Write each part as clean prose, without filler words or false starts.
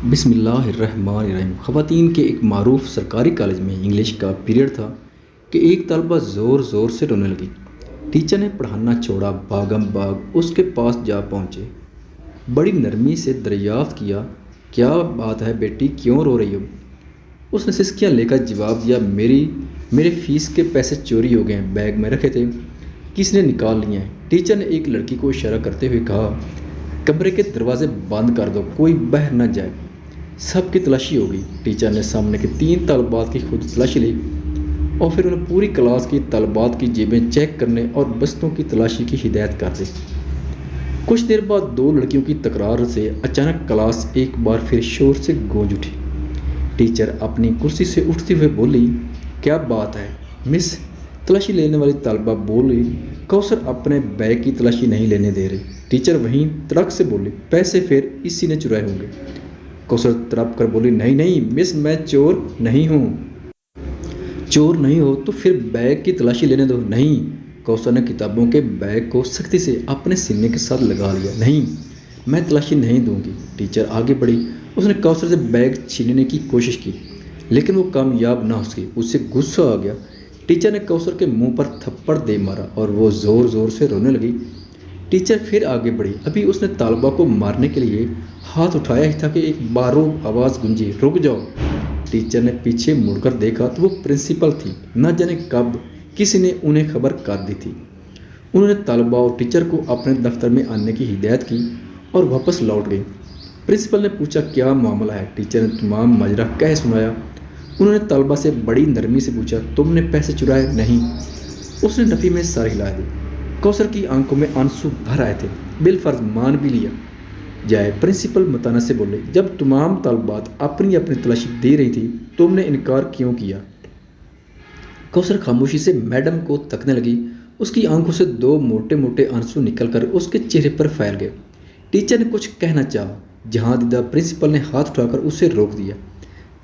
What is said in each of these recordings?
बिस्मिल्लाहिर्रहमानिर्रहीम। ख़वातीन के एक मारूफ सरकारी कॉलेज में इंग्लिश का पीरियड था कि एक तलबा ज़ोर ज़ोर से रोने लगी। टीचर ने पढ़ाना छोड़ा, भागम भाग उसके पास जा पहुँचे। बड़ी नरमी से दरियाफ्त किया, क्या बात है बेटी, क्यों रो रही हो? उसने सिसकियाँ लेकर जवाब दिया, मेरे फ़ीस के पैसे चोरी हो गए हैं, बैग में रखे थे, किसने निकाल लिए हैं। टीचर ने एक लड़की को इशारा करते हुए कहा, कमरे के दरवाजे बंद कर दो, कोई बाहर न जाए। सबकी तलाशी हो गई। टीचर ने सामने के 3 तलबात की खुद तलाशी ली और फिर उन्हें पूरी क्लास की तलबात की जेबें चेक करने और बस्तों की तलाशी की हिदायत कर दी। कुछ देर बाद 2 लड़कियों की तकरार से अचानक क्लास एक बार फिर शोर से गूंज उठी। टीचर अपनी कुर्सी से उठते हुए बोली, क्या बात है मिस? तलाशी लेने वाली तलबा बोली, कौसर अपने बैग की तलाशी नहीं लेने दे रही। टीचर वहीं तड़क से बोली, पैसे फिर इसी ने चुराए होंगे। कौसर तड़प कर बोली, नहीं नहीं मिस, मैं चोर नहीं हूँ। चोर नहीं हो तो फिर बैग की तलाशी लेने दो। नहीं। कौसर ने किताबों के बैग को सख्ती से अपने सीने के साथ लगा लिया। नहीं, मैं तलाशी नहीं दूंगी। टीचर आगे बढ़ी। उसने कौसर से बैग छीनने की कोशिश की लेकिन वो कामयाब ना हो सकी। उससे गुस्सा आ गया। टीचर ने कौसर के मुंह पर थप्पड़ दे मारा और वो ज़ोर ज़ोर से रोने लगी। टीचर फिर आगे बढ़ी। अभी उसने तालबा को मारने के लिए हाथ उठाया ही था कि एक बारूद आवाज़ गूंजी, रुक जाओ। टीचर ने पीछे मुड़कर देखा तो वो प्रिंसिपल थी। न जाने कब किसी ने उन्हें खबर कर दी थी। उन्होंने तालबा और टीचर को अपने दफ्तर में आने की हिदायत की और वापस लौट गए। प्रिंसिपल ने पूछा, क्या मामला है? टीचर ने तमाम माजरा कह सुनाया। उन्होंने तालबा से बड़ी नरमी से पूछा, तुमने पैसे चुराए? नहीं। उसने नफ़ी में सर हिला दी। कौसर की आंखों में आंसू भर आए थे। बिलफर्ज मान भी लिया जाए। प्रिंसिपल मताना से बोले, जब तमाम तालबात अपनी अपनी तलाशी दे रही थी तुमने इनकार क्यों किया? कौसर खामोशी से मैडम को तकने लगी। उसकी आंखों से 2 मोटे मोटे आंसू निकलकर उसके चेहरे पर फैल गए। टीचर ने कुछ कहना चाहा, जहाँ दीदा प्रिंसिपल ने हाथ उठाकर उसे रोक दिया।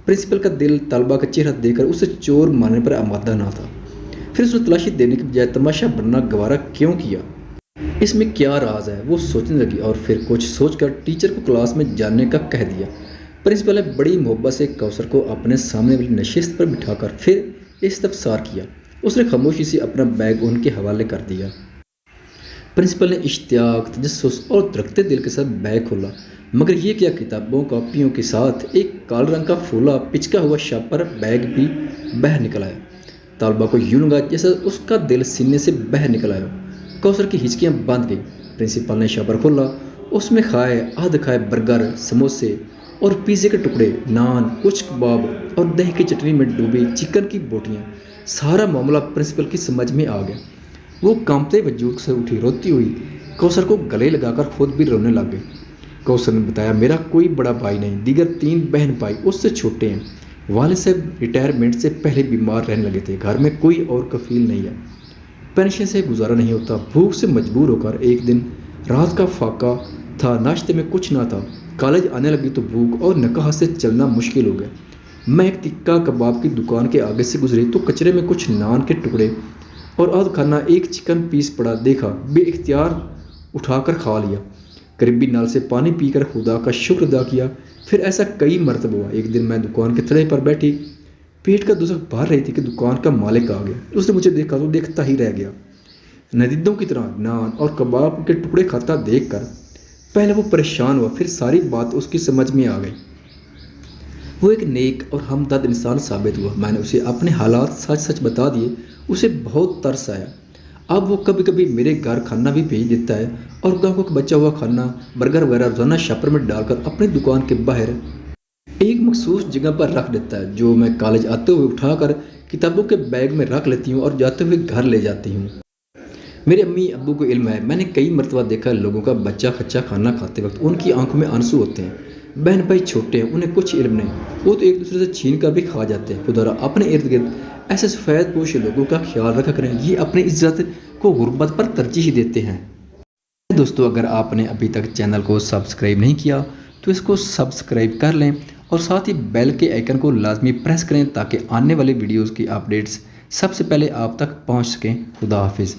प्रिंसिपल का दिल तालबा का चेहरा देखकर उसे चोर मारने पर आमादा ना था। फिर उसने तलाशी देने के बजाय तमाशा बनना गवारा क्यों किया? इसमें क्या राज है? वो सोचने लगी और फिर कुछ सोचकर टीचर को क्लास में जाने का कह दिया। प्रिंसिपल ने बड़ी मोहब्बत से कौसर को अपने सामने वाली नशिस्त पर बिठाकर फिर इस्तफसार किया। उसने खामोशी से अपना बैग उनके हवाले कर दिया। प्रिंसिपल ने इश्तियाक, तजस्सुस और धड़कते दिल के साथ बैग खोला, मगर ये क्या, किताबों कॉपियों के साथ एक काले रंग का फूला पिचका हुआ शापर बैग भी बाहर निकल आया। तालबा को यूं लगा जैसे उसका दिल सीने से बाहर निकल आया। कौसर की हिचकियाँ बंध गई। प्रिंसिपल ने शापर खोला। उसमें आध खाए बर्गर, समोसे और पिज़्ज़े के टुकड़े, नान, कुछ कबाब और दही की चटनी में डूबी चिकन की बोटियाँ। सारा मामला प्रिंसिपल की समझ में आ गया। वो कांपते वजूद से उठी, रोती हुई कौसर को गले लगाकर खुद भी रोने लग गई। कौसर ने बताया, मेरा कोई बड़ा भाई नहीं, दीगर 3 बहन भाई उससे छोटे हैं। वालिद साहब रिटायरमेंट से पहले बीमार रहने लगे थे। घर में कोई और कफील नहीं है। पेंशन से गुजारा नहीं होता। भूख से मजबूर होकर एक दिन रात का फाका था, नाश्ते में कुछ ना था। कॉलेज आने लगी तो भूख और नकाह से चलना मुश्किल हो गया। मैं एक टिक्का कबाब की दुकान के आगे से गुजरी तो कचरे में कुछ नान के टुकड़े और आध खाना एक चिकन पीस पड़ा देखा, बेइख्तियार उठाकर खा लिया। करीबी नल से पानी पीकर खुदा का शुक्र अदा किया। फिर ऐसा कई मरतबा हुआ। एक दिन मैं दुकान के तले पर बैठी, पेट का दुख भर रही थी कि दुकान का मालिक आ गया। उसने मुझे देखा तो देखता ही रह गया। नदीदों की तरह नान और कबाब के टुकड़े खाता देखकर पहले वो परेशान हुआ, फिर सारी बात उसकी समझ में आ गई। वो एक नेक और हमदर्द इंसान साबित हुआ। मैंने उसे अपने हालात सच सच बता दिए। उसे बहुत तरस आया। अब वो कभी कभी मेरे घर खाना भी भेज देता है और गाँव का बचा हुआ खाना, बर्गर वगैरह रोजाना शापर में डालकर अपनी दुकान के बाहर एक मखसूस जगह पर रख देता है, जो मैं कॉलेज आते हुए उठाकर किताबों के बैग में रख लेती हूँ और जाते हुए घर ले जाती हूँ। मेरे अम्मी अब्बू को इल्म है। मैंने कई मरतबा देखा लोगों का बच्चा कच्चा खाना खाते वक्त उनकी आंखों में आंसू होते हैं। बहन भाई छोटे हैं, उन्हें कुछ इल्म नहीं, वो तो एक दूसरे से छीन कर भी खा जाते हैं। खुदा अपने इर्द गिर्द ऐसे सफ़ेद पोश लोगों का ख्याल रखा करें। ये अपनी इज्जत को गुर्बत पर तरजीह देते हैं। दोस्तों, अगर आपने अभी तक चैनल को सब्सक्राइब नहीं किया तो इसको सब्सक्राइब कर लें और साथ ही बेल के आइकन को लाजमी प्रेस करें ताकि आने वाली वीडियोज़ की अपडेट्स सबसे पहले आप तक पहुँच सकें। खुदा हाफिज़।